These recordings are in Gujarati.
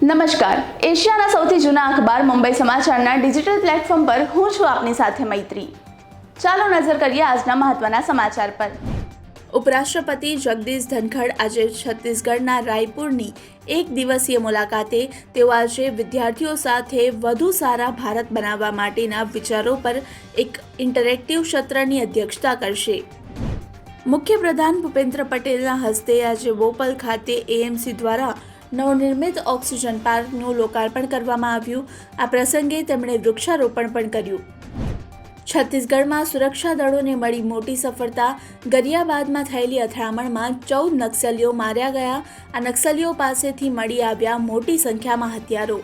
નમસ્કાર, એશિયાના સૌથી જૂના અખબાર મુંબઈ સમાચારના ડિજિટલ પ્લેટફોર્મ પર હું છું આપની સાથે મૈત્રી। ચાલો નજર કરીએ આજના મહત્વના સમાચાર પર। ઉપરાષ્ટ્રપતિ જગદીશ ધનખડ આજે છત્તીસગઢના રાયપુરની એક દિવસીય મુલાકાતે તેઓ આજે વિદ્યાર્થીઓ સાથે વધુ સારા ભારત બનાવવા માટેના વિચારો પર એક ઇન્ટરેક્ટિવ સત્રની અધ્યક્ષતા કરશે। મુખ્યપ્રધાન ભૂપેન્દ્ર પટેલના હસ્તે આજે બોપલ ખાતે એએમસી દ્વારા નવનિર્મિત ઓક્સિજન પાર્કનું લોકાર્પણ કરવામાં આવ્યું। આ પ્રસંગે તેમણે વૃક્ષારોપણ પણ કર્યું। છત્તીસગઢમાં સુરક્ષા દળોને મળી મોટી સફળતા। गरियाबादમાં થયેલી અથડામણમાં 14 નક્સલીઓ માર્યા ગયા। આ નક્સલીઓ પાસેથી મળી આવ્યા મોટી સંખ્યામાં હથિયારો।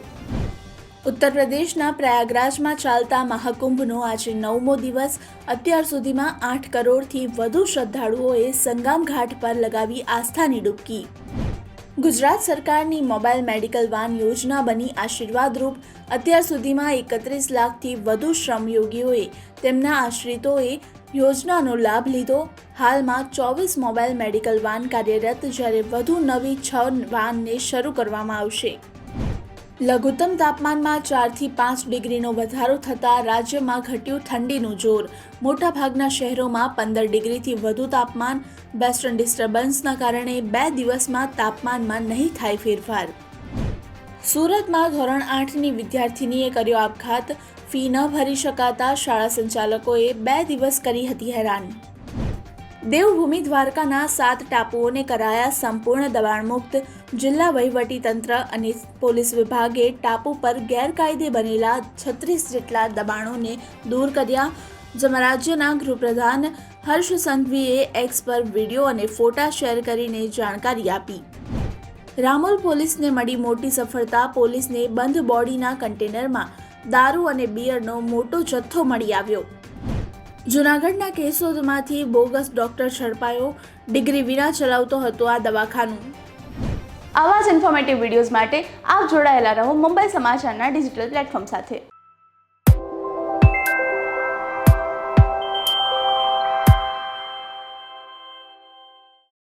ઉત્તર પ્રદેશના પ્રયાગરાજમાં ચાલતા મહાકુંભનો આજે 9મો દિવસ। અત્યાર સુધીમાં 8 કરોડથી વધુ શ્રદ્ધાળુઓએ સંગમ ઘાટ પર લગાવી આસ્થાની ડૂબકી। ગુજરાત સરકારની મોબાઈલ મેડિકલ વાન યોજના બની આશીર્વાદરૂપ। અત્યાર સુધીમાં 31 લાખથી વધુ શ્રમયોગીઓએ તેમના આશ્રિતોએ યોજનાનો લાભ લીધો। હાલમાં 24 મોબાઈલ મેડિકલ વાન કાર્યરત, જ્યારે વધુ નવી 6 વાનને શરૂ કરવામાં આવશે। લઘુત્તમ તાપમાનમાં 4 થી 5 ડિગ્રીનો વધારો થતાં રાજ્યમાં ઘટ્યું ઠંડીનું જોર। મોટાભાગના શહેરોમાં 15 ડિગ્રીથી વધુ તાપમાન। વેસ્ટર્ન ડિસ્ટર્બન્સના કારણે 2 દિવસમાં તાપમાનમાં નહીં થાય ફેરફાર। સુરતમાં ધોરણ 8ની વિદ્યાર્થિનીએ કર્યો આપઘાત। ફી ન ભરી શકાતા શાળા સંચાલકોએ 2 દિવસ કરી હતી હેરાન। દેવભૂમિ દ્વારકાના 7 ટાપુઓને કરાયા સંપૂર્ણ દબાણમુક્ત। જિલ્લા વહીવટીતંત્ર અને પોલીસ વિભાગે ટાપુ પર ગેરકાયદે બનેલા 36 જેટલા દબાણોને દૂર કર્યા, જેમાં રાજ્યના ગૃહપ્રધાન હર્ષ સંઘવીએ એક્સ પર વિડીયો અને ફોટા શેર કરીને જાણકારી આપી। રામોલ પોલીસને મળી મોટી સફળતા। પોલીસને બંધ બોડીના કન્ટેનરમાં દારૂ અને બિયરનો મોટો જથ્થો મળી આવ્યો। જૂનાગઢના કેશોદમાંથી બોગસ ડોક્ટર ઝડપાયો। ડિગ્રી વિના ચલાવતો હતો આ દવાખાનું। આવા જ ઇન્ફોર્મેટિવ વિડીયોઝ માટે આપ જોડાયેલા રહો મુંબઈ સમાચારના ડિજિટલ પ્લેટફોર્મ સાથે।